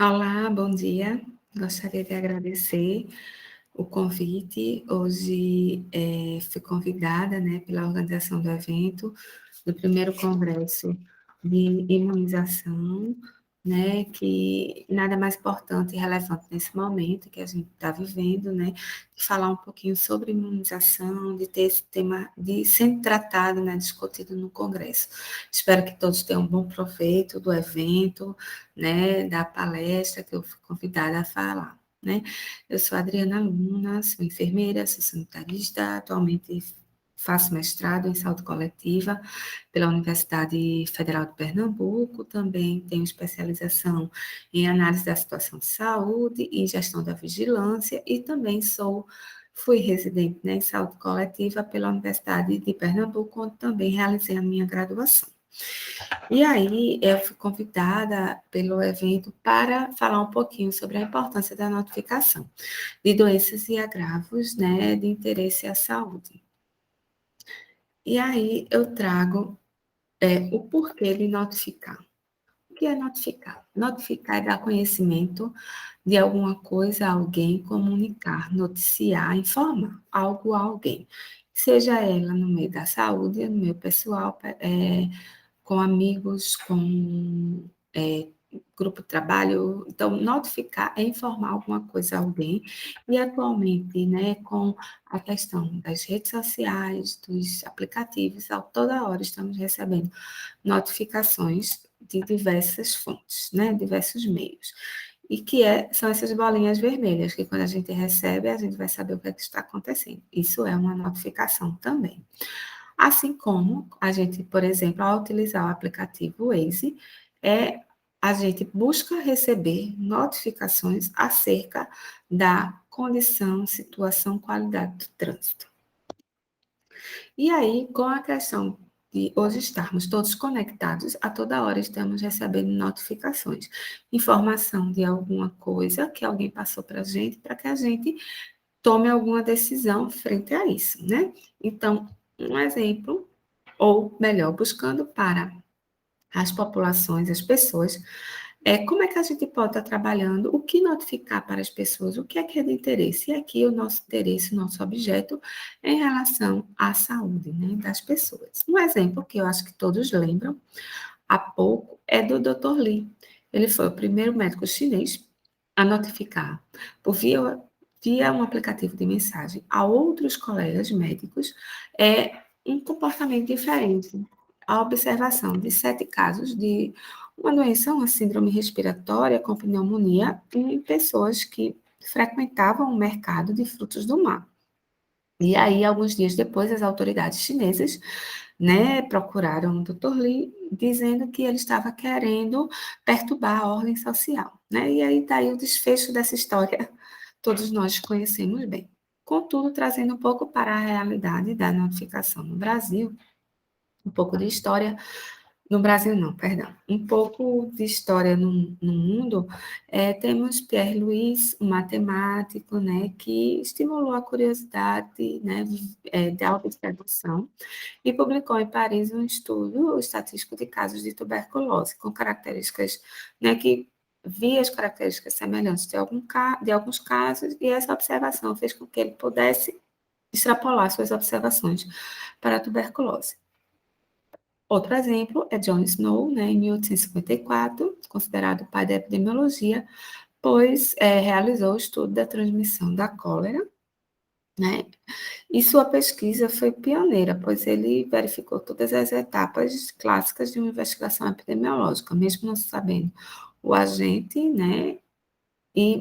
Olá, bom dia. Gostaria de agradecer o convite. Hoje, fui convidada, né, pela organização do evento, do primeiro congresso de imunização, né, que nada mais importante e relevante nesse momento que a gente está vivendo, né, de falar um pouquinho sobre imunização, de ter esse tema de sendo tratado, né, discutido no congresso. Espero que todos tenham um bom proveito do evento, né, da palestra que eu fui convidada a falar, né. Eu sou Adriana Luna, sou enfermeira, sou sanitarista, atualmente faço mestrado em saúde coletiva pela Universidade Federal de Pernambuco, também tenho especialização em análise da situação de saúde e gestão da vigilância, e também fui residente, né, em saúde coletiva pela Universidade de Pernambuco, onde também realizei a minha graduação. E aí, eu fui convidada pelo evento para falar um pouquinho sobre a importância da notificação de doenças e agravos, né, de interesse à saúde. E aí, eu trago o porquê de notificar. O que é notificar? Notificar é dar conhecimento de alguma coisa a alguém, comunicar, noticiar, informar algo a alguém. Seja ela no meio da saúde, no meio pessoal, com amigos, com grupo de trabalho. Então, notificar é informar alguma coisa a alguém. E atualmente, né, com a questão das redes sociais, dos aplicativos, a toda hora estamos recebendo notificações de diversas fontes, né, diversos meios. E são essas bolinhas vermelhas, que quando a gente recebe, a gente vai saber o que, é que está acontecendo. Isso é uma notificação também. Assim como a gente, por exemplo, ao utilizar o aplicativo Waze, a gente busca receber notificações acerca da condição, situação, qualidade do trânsito. E aí, com a questão de hoje estarmos todos conectados, a toda hora estamos recebendo notificações, informação de alguma coisa que alguém passou para que a gente tome alguma decisão frente a isso, né? Então, um exemplo, ou melhor, buscando para as populações, as pessoas, como é que a gente pode estar trabalhando, o que notificar para as pessoas, o que é de interesse. E aqui o nosso interesse, o nosso objeto é em relação à saúde, né, das pessoas. Um exemplo que eu acho que todos lembram, há pouco, é do Dr. Li. Ele foi o primeiro médico chinês a notificar, por via um aplicativo de mensagem, a outros colegas médicos, um comportamento diferente. A observação de 7 casos de uma doença, uma síndrome respiratória com pneumonia, em pessoas que frequentavam o mercado de frutos do mar. E aí, alguns dias depois, as autoridades chinesas, né, procuraram o Dr. Li, dizendo que ele estava querendo perturbar a ordem social, né? E aí, daí o desfecho dessa história, todos nós conhecemos bem. Contudo, trazendo um pouco para a realidade da notificação no Brasil, um pouco de história, no Brasil não, perdão, um pouco de história no mundo, temos Pierre Louis, um matemático, né, que estimulou a curiosidade, né, da observação, e publicou em Paris um estudo estatístico de casos de tuberculose, com características, né, que via as características semelhantes de alguns casos, e essa observação fez com que ele pudesse extrapolar suas observações para a tuberculose. Outro exemplo é John Snow, né, em 1854, considerado o pai da epidemiologia, pois realizou o estudo da transmissão da cólera, né, e sua pesquisa foi pioneira, pois ele verificou todas as etapas clássicas de uma investigação epidemiológica, mesmo não sabendo o agente, né,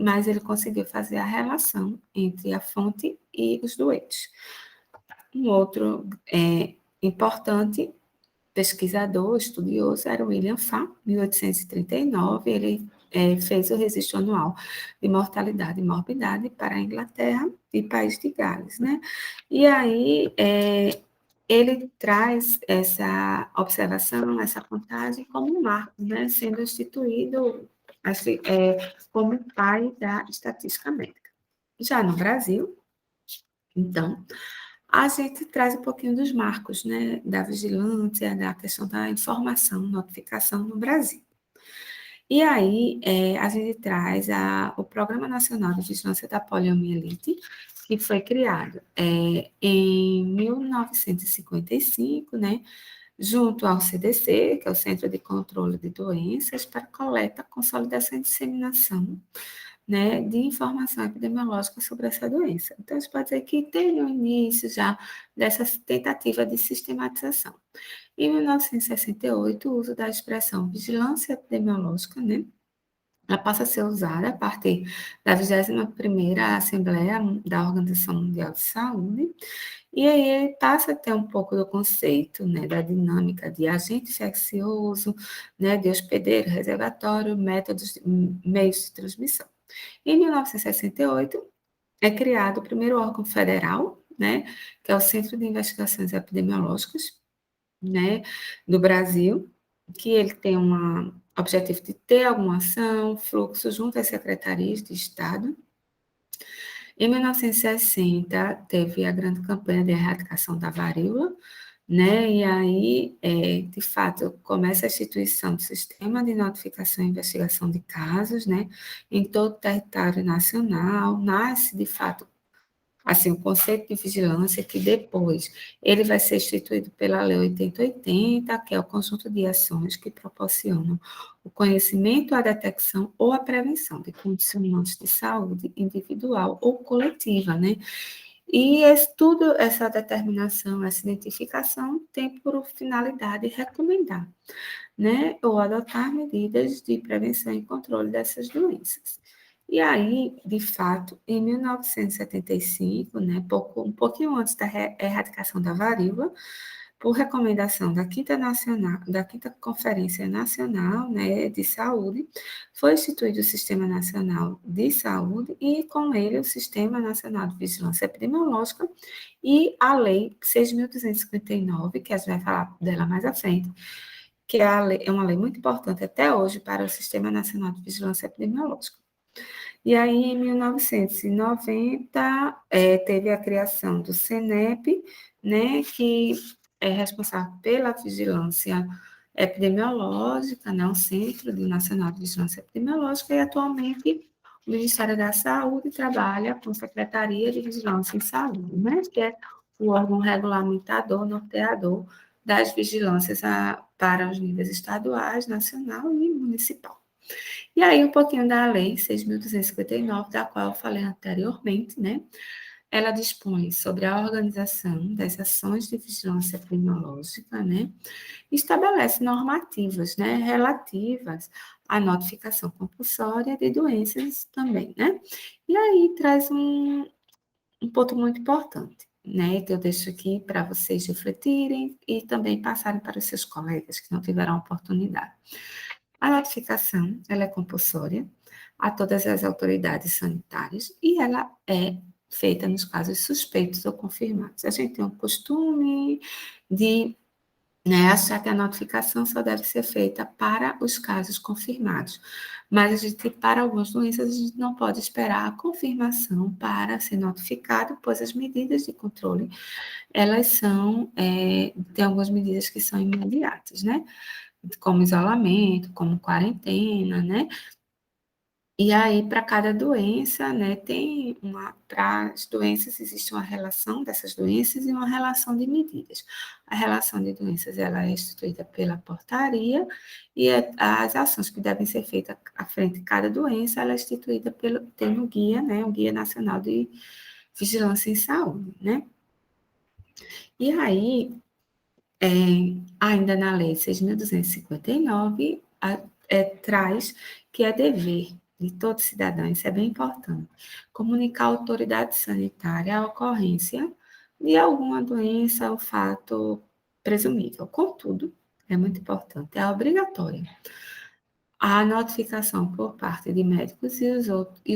mas ele conseguiu fazer a relação entre a fonte e os doentes. Um outro importante pesquisador, estudioso, era William Farr, 1839, ele fez o registro anual de mortalidade e morbidade para a Inglaterra e País de Gales, né? E aí, ele traz essa observação, essa contagem como um marco, né? Sendo instituído assim, como pai da estatística médica. Já no Brasil, então, a gente traz um pouquinho dos marcos, né, da vigilância, da questão da informação, notificação no Brasil. E aí, a gente traz o Programa Nacional de Vigilância da Poliomielite, que foi criado em 1955, né, junto ao CDC, que é o Centro de Controle de Doenças, para coleta, consolidação e disseminação, né, de informação epidemiológica sobre essa doença. Então, a gente pode dizer que teve o início já dessa tentativa de sistematização. Em 1968, o uso da expressão vigilância epidemiológica, né, ela passa a ser usada a partir da 21ª Assembleia da Organização Mundial de Saúde, e aí ele passa a ter um pouco do conceito, né, da dinâmica de agente infeccioso, né, de hospedeiro, reservatório, métodos, meios de transmissão. Em 1968, é criado o primeiro órgão federal, né, que é o Centro de Investigações Epidemiológicas, né, do Brasil, que ele tem um objetivo de ter alguma ação, fluxo junto às secretarias de Estado. Em 1960, teve a grande campanha de erradicação da varíola, né? E aí, de fato, começa a instituição do sistema de notificação e investigação de casos, né? Em todo o território nacional, nasce, de fato, assim, o conceito de vigilância, que depois ele vai ser instituído pela Lei 8080, que é o conjunto de ações que proporcionam o conhecimento, a detecção ou a prevenção de condicionantes de saúde individual ou coletiva, né? E tudo essa determinação, essa identificação tem por finalidade recomendar, né, ou adotar medidas de prevenção e controle dessas doenças. E aí, de fato, em 1975, né, um pouquinho antes da erradicação da varíola, por recomendação da Quinta Conferência Nacional, né, de Saúde, foi instituído o Sistema Nacional de Saúde e, com ele, o Sistema Nacional de Vigilância Epidemiológica e a Lei 6.259, que a gente vai falar dela mais à frente, que é uma lei muito importante até hoje para o Sistema Nacional de Vigilância Epidemiológica. E aí, em 1990, teve a criação do CENEP, né, que é responsável pela vigilância epidemiológica, né, o Centro Nacional de Vigilância Epidemiológica, e atualmente o Ministério da Saúde trabalha com a Secretaria de Vigilância em Saúde, né, que é o órgão regulamentador, norteador das vigilâncias para os níveis estaduais, nacional e municipal. E aí, um pouquinho da Lei 6.259, da qual eu falei anteriormente, né? Ela dispõe sobre a organização das ações de vigilância epidemiológica, né? E estabelece normativas, né, relativas à notificação compulsória de doenças também, né? E aí traz um ponto muito importante, né, que eu deixo aqui para vocês refletirem e também passarem para os seus colegas que não tiveram oportunidade. A notificação, ela é compulsória a todas as autoridades sanitárias e ela é feita nos casos suspeitos ou confirmados. A gente tem o costume de, né, achar que a notificação só deve ser feita para os casos confirmados, mas a gente, para algumas doenças, a gente não pode esperar a confirmação para ser notificado, pois as medidas de controle, elas são, tem algumas medidas que são imediatas, né? Como isolamento, como quarentena, né? E aí, para cada doença, né, para as doenças existe uma relação dessas doenças e uma relação de medidas. A relação de doenças, ela é instituída pela portaria e as ações que devem ser feitas à frente de cada doença, ela é instituída tem um guia, né, o Guia Nacional de Vigilância em Saúde, né? E aí, ainda na Lei 6.259, traz que é dever de todo cidadão, isso é bem importante, comunicar à autoridade sanitária a ocorrência de alguma doença ou fato presumível. Contudo, é muito importante, é obrigatória a notificação por parte de médicos e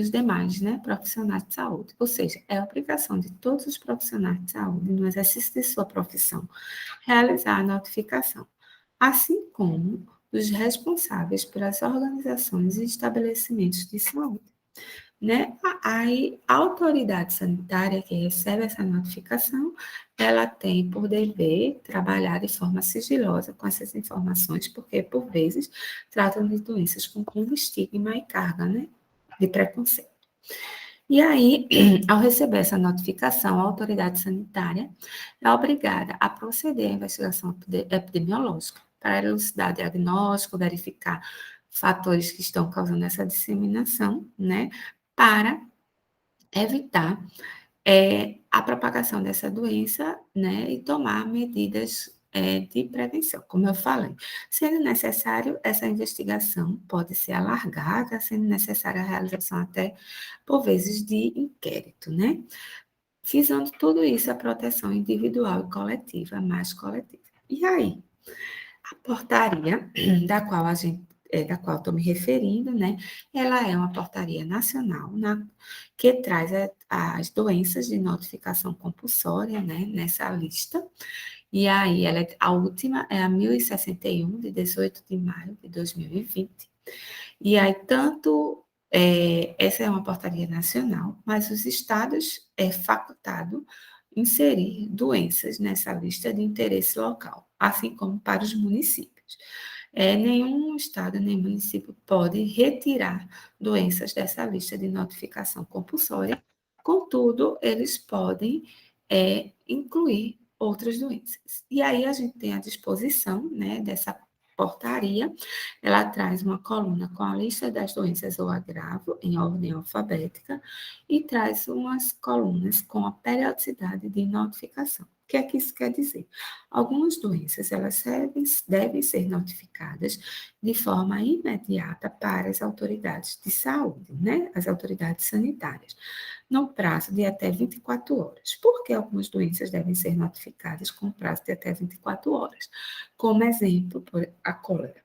os demais, né, profissionais de saúde. Ou seja, é obrigação de todos os profissionais de saúde, no exercício de sua profissão, realizar a notificação, assim como os responsáveis pelas organizações e estabelecimentos de saúde. né? Aí, a autoridade sanitária que recebe essa notificação, ela tem por dever trabalhar de forma sigilosa com essas informações, porque, por vezes, tratam de doenças com estigma e carga, né? De preconceito. E aí, ao receber essa notificação, a autoridade sanitária é obrigada a proceder à investigação epidemiológica para elucidar diagnóstico, verificar fatores que estão causando essa disseminação, né, para evitar a propagação dessa doença, né, e tomar medidas de prevenção, como eu falei. Sendo necessário, essa investigação pode ser alargada, sendo necessária a realização até, por vezes, de inquérito, né? Visando tudo isso, a proteção individual e coletiva, mais coletiva. E aí, a portaria da qual a gente da qual estou me referindo, né? Ela é uma portaria nacional que traz as doenças de notificação compulsória, né? Nessa lista. E aí, a última é a 1061, de 18 de maio de 2020. E aí, essa é uma portaria nacional, mas os estados é facultado inserir doenças nessa lista de interesse local, assim como para os municípios. Nenhum estado nem município pode retirar doenças dessa lista de notificação compulsória, contudo, eles podem incluir outras doenças. E aí a gente tem a disposição, né, dessa portaria, ela traz uma coluna com a lista das doenças ou agravo, em ordem alfabética, e traz umas colunas com a periodicidade de notificação. O que é que isso quer dizer? Algumas doenças, elas devem ser notificadas de forma imediata para as autoridades de saúde, né? As autoridades sanitárias, no prazo de até 24 horas. Por que algumas doenças devem ser notificadas com prazo de até 24 horas? Como exemplo, a cólera.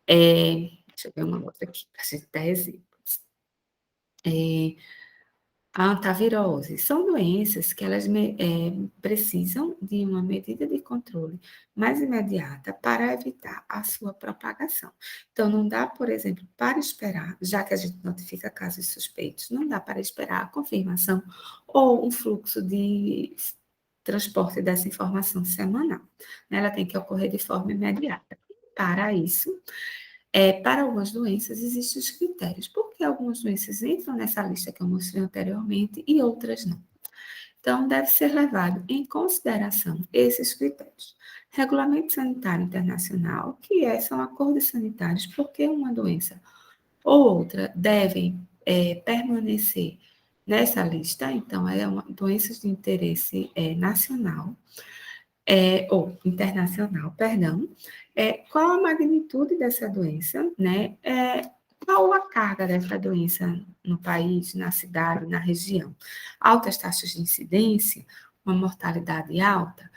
Deixa eu ver uma outra aqui, para a gente dar exemplos. A antavirose. São doenças que elas precisam de uma medida de controle mais imediata para evitar a sua propagação. Então, não dá, por exemplo, para esperar, já que a gente notifica casos suspeitos, não dá para esperar a confirmação ou um fluxo de transporte dessa informação semanal. Ela tem que ocorrer de forma imediata. Para isso, para algumas doenças, existem os critérios. Por que algumas doenças entram nessa lista que eu mostrei anteriormente e outras não? Então, deve ser levado em consideração esses critérios. Regulamento Sanitário Internacional, são acordos sanitários, porque uma doença ou outra devem permanecer nessa lista, então, doenças de interesse nacional, ou internacional, perdão, qual a magnitude dessa doença, né? Qual a carga dessa doença no país, na cidade, na região? Altas taxas de incidência, uma mortalidade alta.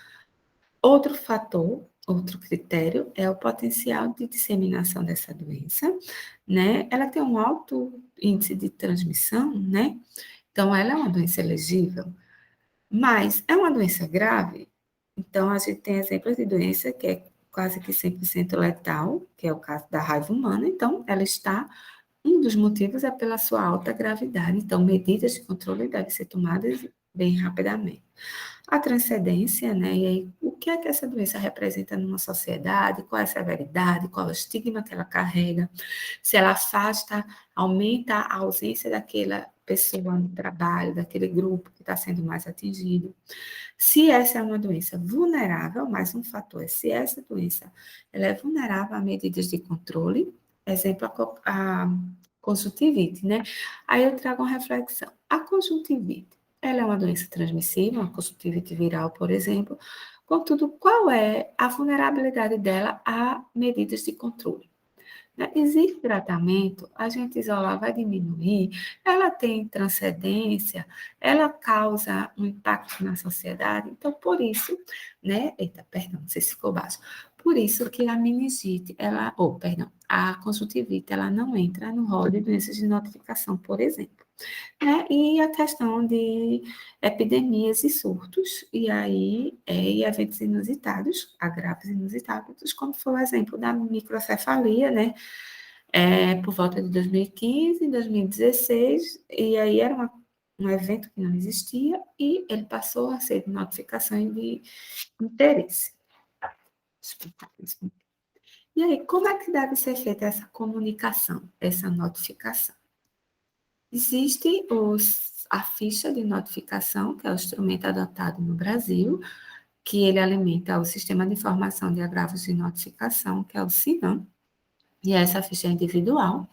Outro fator, outro critério, é o potencial de disseminação dessa doença, né? Ela tem um alto índice de transmissão, né? Então, ela é uma doença elegível, mas é uma doença grave? Então, a gente tem exemplos de doença que é quase que 100% letal, que é o caso da raiva humana. Então, um dos motivos é pela sua alta gravidade. Então, medidas de controle devem ser tomadas bem rapidamente. A transcendência, né? E aí, o que é que essa doença representa numa sociedade? Qual é a severidade? Qual é o estigma que ela carrega? Se ela afasta, aumenta a ausência daquela pessoa no trabalho, daquele grupo que está sendo mais atingido. Se essa é uma doença vulnerável, mais um fator é se essa doença ela é vulnerável a medidas de controle, exemplo, a conjuntivite, né? Aí eu trago uma reflexão. A conjuntivite, ela é uma doença transmissível, uma conjuntivite viral, por exemplo. Contudo, qual é a vulnerabilidade dela a medidas de controle? Né? Existe tratamento, a gente isolar vai diminuir, ela tem transcendência, ela causa um impacto na sociedade, então por isso, né, eita, perdão, não sei se ficou baixo, por isso que a meningite, a conjuntivite, ela não entra no rol de doenças de notificação, por exemplo. Né? E a questão de epidemias e surtos, e aí, e eventos inusitados, agravos inusitados, como foi o exemplo da microcefalia, né? por volta de 2015, 2016, e aí era um evento que não existia, e ele passou a ser de notificação de interesse. E aí, como é que deve ser feita essa comunicação, essa notificação? Existe a ficha de notificação, que é o instrumento adotado no Brasil, que ele alimenta o Sistema de Informação de Agravos de Notificação, que é o SINAM, e essa ficha é individual,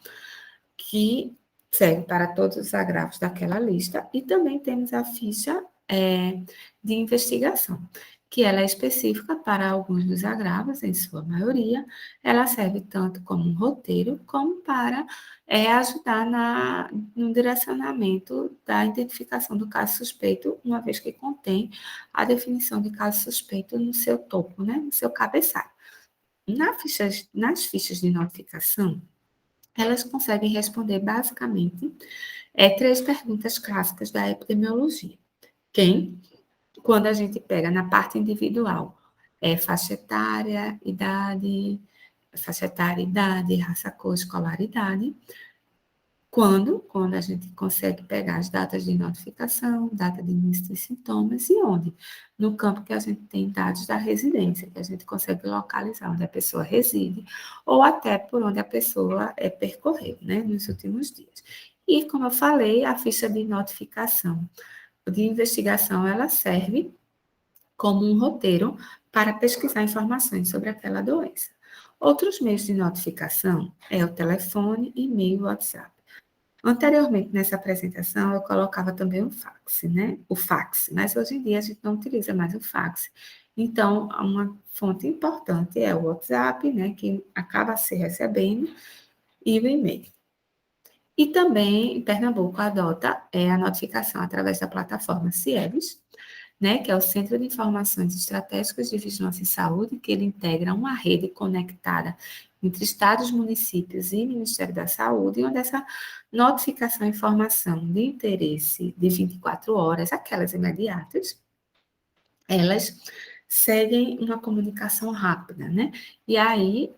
que serve para todos os agravos daquela lista, e também temos a ficha de investigação, que ela é específica para alguns dos agravos, em sua maioria, ela serve tanto como um roteiro, como para ajudar no direcionamento da identificação do caso suspeito, uma vez que contém a definição de caso suspeito no seu topo, né, no seu cabeçalho. Nas fichas de notificação, elas conseguem responder basicamente três perguntas clássicas da epidemiologia. Quem? Quando a gente pega na parte individual, faixa etária, idade, raça, cor, escolaridade. Quando a gente consegue pegar as datas de notificação, data de início de sintomas e onde? No campo que a gente tem dados da residência, que a gente consegue localizar onde a pessoa reside, ou até por onde a pessoa percorreu, né, nos últimos dias. E, como eu falei, a ficha de notificação de investigação, ela serve como um roteiro para pesquisar informações sobre aquela doença. Outros meios de notificação é o telefone, e-mail, WhatsApp. Anteriormente, nessa apresentação, eu colocava também o fax, né? O fax, mas hoje em dia a gente não utiliza mais o fax. Então, uma fonte importante é o WhatsApp, né? Que acaba se recebendo, e o e-mail. E também, em Pernambuco, adota a notificação através da plataforma CIEVES, né, que é o Centro de Informações Estratégicas de Vigilância em Saúde, que ele integra uma rede conectada entre estados, municípios e Ministério da Saúde, onde essa notificação e informação de interesse de 24 horas, aquelas imediatas, elas seguem uma comunicação rápida, né? E aí,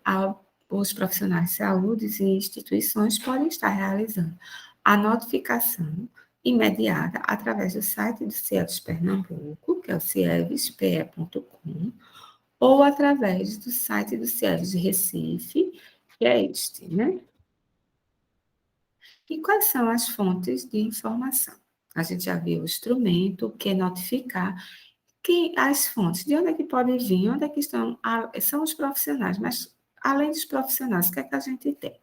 os profissionais de saúde e instituições podem estar realizando a notificação imediata através do site do CIEVES Pernambuco, que é o cievespe.com, ou através do site do CIEVES de Recife, que é este, né? E quais são as fontes de informação? A gente já viu o instrumento, o que é notificar, que as fontes, de onde é que podem vir, onde é que estão, são os profissionais, mas além dos profissionais, o que é que a gente tem,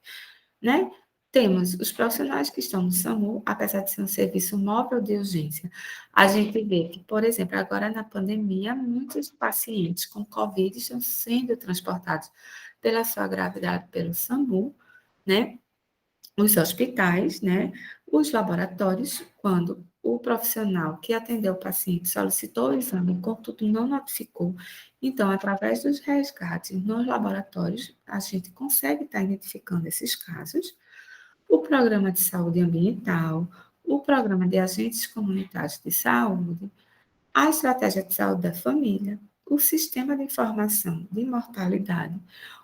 né? Temos os profissionais que estão no SAMU, apesar de ser um serviço móvel de urgência. A gente vê que, por exemplo, agora na pandemia, muitos pacientes com Covid estão sendo transportados pela sua gravidade pelo SAMU, né? Os hospitais, né, os laboratórios, quando o profissional que atendeu o paciente solicitou o exame, contudo não notificou, então, através dos resgates nos laboratórios, a gente consegue estar identificando esses casos. O programa de saúde ambiental, o programa de agentes comunitários de saúde, a estratégia de saúde da família, o sistema de informação de mortalidade,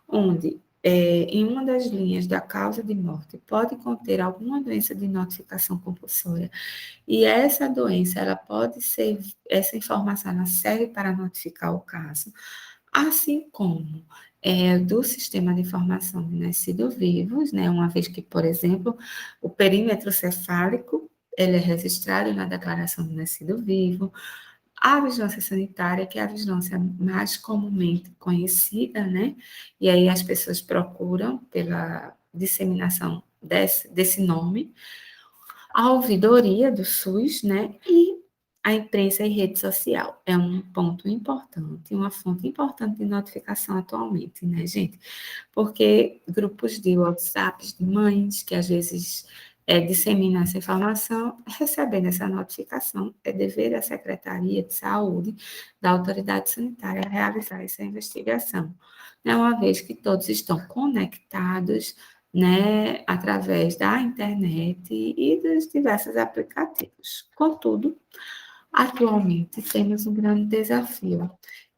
onde em uma das linhas da causa de morte pode conter alguma doença de notificação compulsória, e essa doença, ela pode ser, essa informação ela serve para notificar o caso, assim como do sistema de informação de nascidos vivos, né, uma vez que, por exemplo, o perímetro cefálico, ele é registrado na declaração de nascido vivo, a vigilância sanitária, que é a vigilância mais comumente conhecida, né? E aí as pessoas procuram pela disseminação desse nome, a ouvidoria do SUS, né? E a imprensa e rede social. É um ponto importante, uma fonte importante de notificação atualmente, né, gente? Porque grupos de WhatsApp de mães, que às vezes disseminam essa informação, recebendo essa notificação, é dever da Secretaria de Saúde, da Autoridade Sanitária, realizar essa investigação. Né, uma vez que todos estão conectados, né, através da internet e dos diversos aplicativos. Contudo, atualmente temos um grande desafio,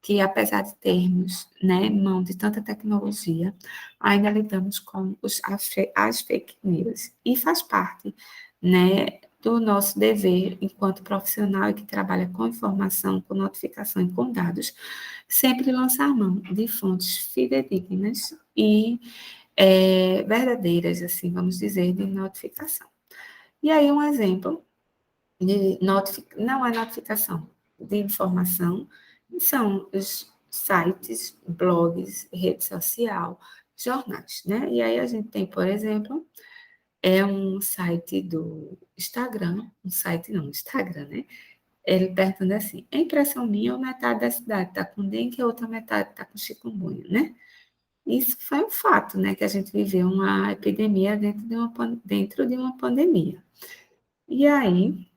que, apesar de termos, né, mão de tanta tecnologia, ainda lidamos com as fake news. E faz parte, né, do nosso dever enquanto profissional e que trabalha com informação, com notificação e com dados, sempre lançar mão de fontes fidedignas e verdadeiras, assim, vamos dizer, de notificação. E aí, um exemplo de não é notificação, de informação, são os sites, blogs, rede social, jornais, né? E aí a gente tem, por exemplo, um site do Instagram, um site não, Instagram, né? Ele perguntando assim, é impressão minha ou metade da cidade está com dengue e a outra metade está com chikungunya, né? Isso foi um fato, né? Que a gente viveu uma epidemia dentro de uma pandemia. E aí,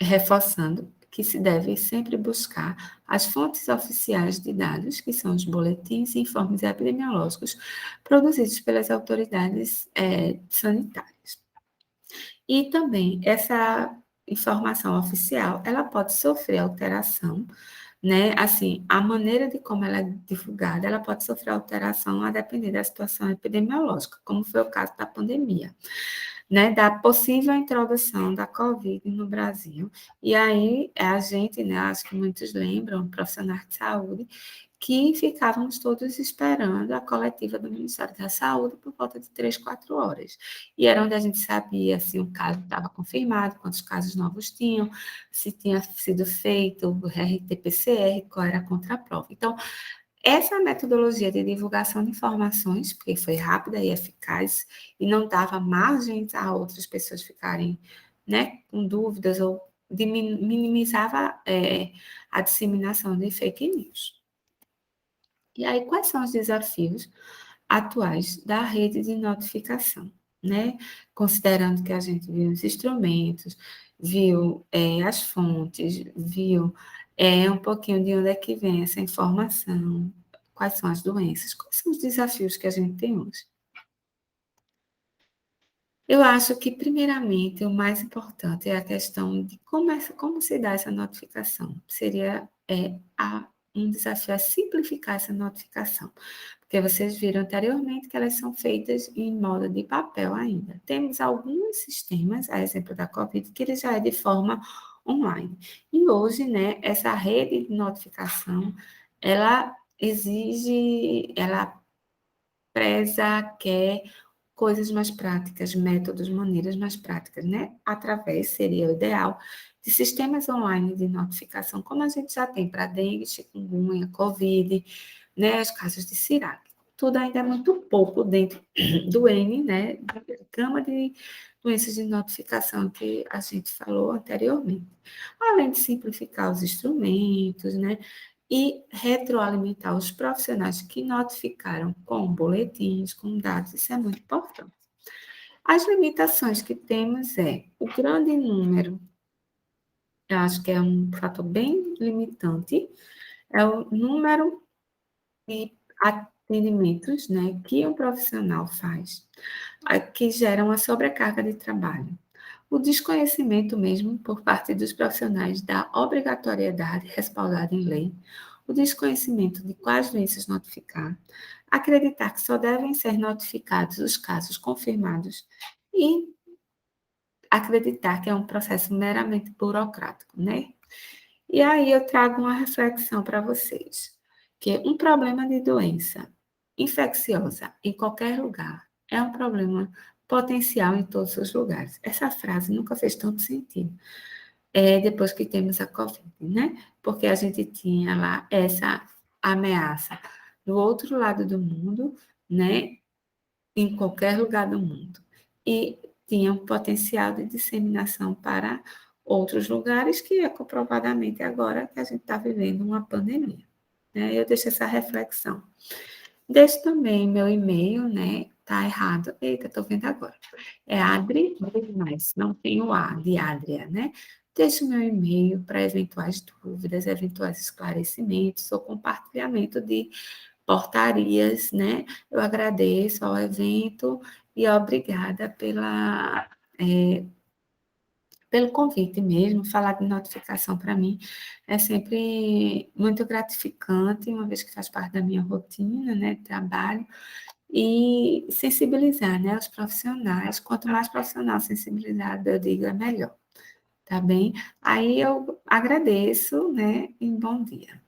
reforçando que se deve sempre buscar as fontes oficiais de dados, que são os boletins e informes epidemiológicos produzidos pelas autoridades sanitárias. E também essa informação oficial, ela pode sofrer alteração, né? Assim, a maneira de como ela é divulgada, ela pode sofrer alteração a depender da situação epidemiológica, como foi o caso da pandemia, né? Da possível introdução da Covid no Brasil. E aí, a gente, né? Acho que muitos lembram, profissionais de saúde, que ficávamos todos esperando a coletiva do Ministério da Saúde por volta de 3, 4 horas. E era onde a gente sabia se o caso estava confirmado, quantos casos novos tinham, se tinha sido feito o RT-PCR, qual era a contraprova. Então, essa metodologia de divulgação de informações, porque foi rápida e eficaz, e não dava margem a outras pessoas ficarem, né, com dúvidas ou minimizava a disseminação de fake news. E aí, quais são os desafios atuais da rede de notificação, né? Considerando que a gente viu os instrumentos, viu as fontes, viu um pouquinho de onde é que vem essa informação, quais são as doenças, quais são os desafios que a gente tem hoje. Eu acho que, primeiramente, o mais importante é a questão de como se dá essa notificação. Seria um desafio é simplificar essa notificação, porque vocês viram anteriormente que elas são feitas em modo de papel ainda. Temos alguns sistemas, a exemplo da Covid, que ele já é de forma online. E hoje, né, essa rede de notificação, ela exige, ela preza, quer coisas mais práticas, métodos, maneiras mais práticas, né? Através, seria o ideal, de sistemas online de notificação, como a gente já tem para dengue, chikungunya, covid, né? Os casos de Sirac. Tudo ainda é muito pouco dentro do N, né? Da gama de doenças de notificação que a gente falou anteriormente. Além de simplificar os instrumentos, né? E retroalimentar os profissionais que notificaram com boletins, com dados, isso é muito importante. As limitações que temos o grande número, eu acho que é um fator bem limitante, é o número de atendimentos, né, que um profissional faz, que geram uma sobrecarga de trabalho. O desconhecimento mesmo por parte dos profissionais da obrigatoriedade respaldada em lei, o desconhecimento de quais doenças notificar, acreditar que só devem ser notificados os casos confirmados e acreditar que é um processo meramente burocrático, né? E aí eu trago uma reflexão para vocês, que um problema de doença infecciosa em qualquer lugar é um problema potencial em todos os lugares. Essa frase nunca fez tanto sentido, depois que temos a Covid, né? Porque a gente tinha lá essa ameaça do outro lado do mundo, né? Em qualquer lugar do mundo. E tinha um potencial de disseminação para outros lugares, que é comprovadamente agora que a gente está vivendo uma pandemia. Né? Eu deixo essa reflexão. Deixo também meu e-mail, né? Tá errado. Eita, tô vendo agora. É Adri, mas não tem o A de Adria, né? Deixo meu e-mail para eventuais dúvidas, eventuais esclarecimentos ou compartilhamento de portarias, né? Eu agradeço ao evento e obrigada pelo convite mesmo. Falar de notificação para mim é sempre muito gratificante, uma vez que faz parte da minha rotina, né, de trabalho, e sensibilizar, né, os profissionais. Quanto mais profissional sensibilizado, eu digo, é melhor, tá bem? Aí eu agradeço, né, e bom dia.